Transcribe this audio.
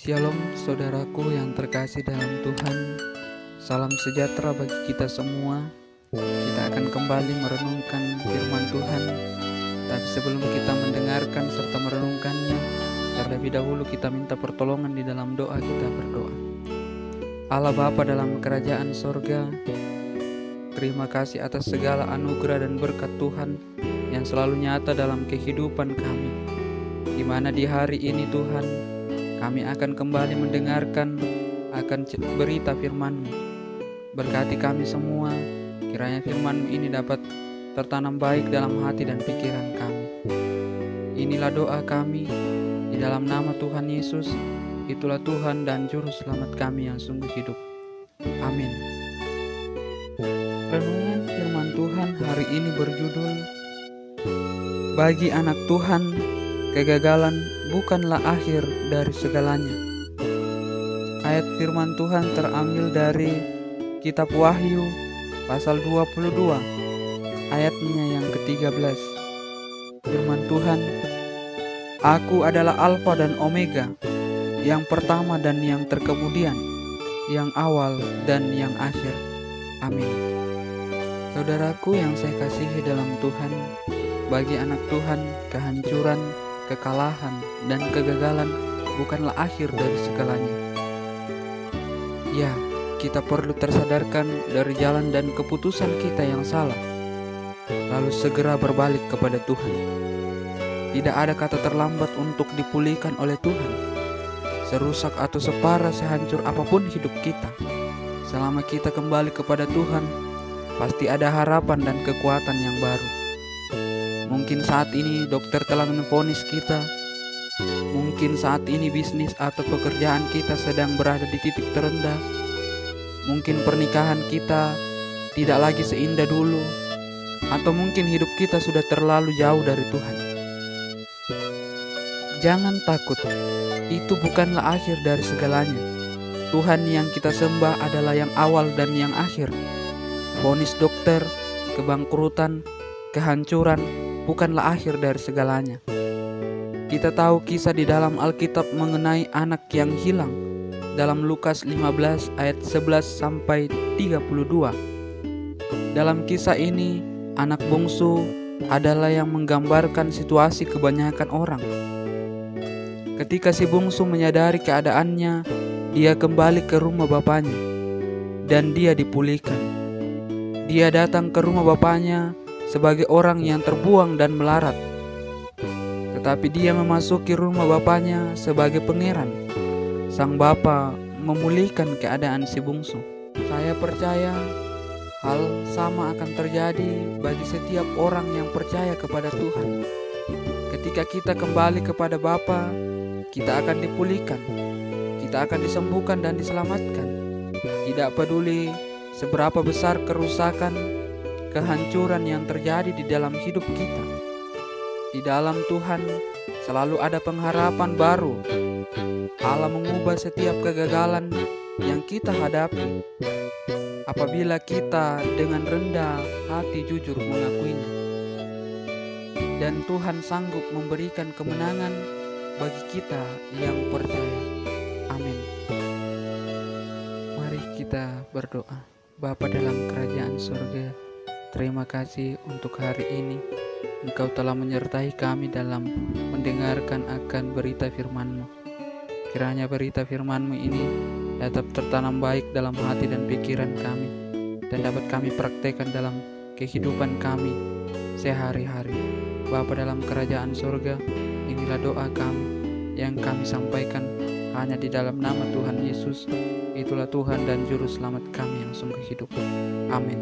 Shalom saudaraku yang terkasih dalam Tuhan. Salam sejahtera bagi kita semua. Kita akan kembali merenungkan firman Tuhan. Tapi sebelum kita mendengarkan serta merenungkannya, terlebih dahulu kita minta pertolongan di dalam doa. Kita berdoa. Allah Bapa dalam kerajaan sorga, terima kasih atas segala anugerah dan berkat Tuhan yang selalu nyata dalam kehidupan kami, di mana di hari ini Tuhan kami akan kembali mendengarkan akan berita firman-Mu. Berkati kami semua, kiranya firman-Mu ini dapat tertanam baik dalam hati dan pikiran kami. Inilah doa kami, di dalam nama Tuhan Yesus, itulah Tuhan dan Juru Selamat kami yang sungguh hidup. Amin. Renungan firman Tuhan hari ini berjudul, Bagi anak Tuhan, kegagalan bukanlah akhir dari segalanya. Ayat firman Tuhan terambil dari kitab Wahyu pasal 22 ayatnya yang ke-13. Firman Tuhan, Aku adalah Alfa dan Omega, yang pertama dan yang terkemudian, yang awal dan yang akhir. Amin. Saudaraku yang saya kasihi dalam Tuhan, bagi anak Tuhan, kehancuran, kekalahan, dan kegagalan bukanlah akhir dari segalanya. Ya, kita perlu tersadarkan dari jalan dan keputusan kita yang salah, lalu segera berbalik kepada Tuhan. Tidak ada kata terlambat untuk dipulihkan oleh Tuhan. Serusak atau separah sehancur apapun hidup kita, selama kita kembali kepada Tuhan, pasti ada harapan dan kekuatan yang baru. Mungkin saat ini dokter telah memvonis kita. Mungkin saat ini bisnis atau pekerjaan kita sedang berada di titik terendah. Mungkin pernikahan kita tidak lagi seindah dulu. Atau mungkin hidup kita sudah terlalu jauh dari Tuhan. Jangan takut, itu bukanlah akhir dari segalanya. Tuhan yang kita sembah adalah yang awal dan yang akhir. Vonis dokter, kebangkrutan, kehancuran bukanlah akhir dari segalanya. Kita tahu kisah di dalam Alkitab mengenai anak yang hilang dalam Lukas 15 ayat 11 sampai 32. Dalam kisah ini, anak bungsu adalah yang menggambarkan situasi kebanyakan orang. Ketika si bungsu menyadari keadaannya, dia kembali ke rumah bapaknya dan dia dipulihkan. Dia datang ke rumah bapaknya sebagai orang yang terbuang dan melarat. Tetapi dia memasuki rumah bapaknya sebagai pangeran. Sang bapa memulihkan keadaan si bungsu. Saya percaya hal sama akan terjadi bagi setiap orang yang percaya kepada Tuhan. Ketika kita kembali kepada Bapa, kita akan dipulihkan. Kita akan disembuhkan dan diselamatkan. Tidak peduli seberapa besar kerusakan, kehancuran yang terjadi di dalam hidup kita. Di dalam Tuhan selalu ada pengharapan baru. Allah mengubah setiap kegagalan yang kita hadapi apabila kita dengan rendah hati jujur mengakuinya. Dan Tuhan sanggup memberikan kemenangan bagi kita yang percaya. Amin. Mari kita berdoa. Bapa dalam kerajaan surga, terima kasih untuk hari ini. Engkau telah menyertai kami dalam mendengarkan akan berita firman-Mu. Kiranya berita firman-Mu ini dapat tertanam baik dalam hati dan pikiran kami, dan dapat kami praktekkan dalam kehidupan kami sehari-hari. Bapa dalam kerajaan surga, inilah doa kami yang kami sampaikan hanya di dalam nama Tuhan Yesus. Itulah Tuhan dan Juru Selamat kami yang sungguh hidup. Amin.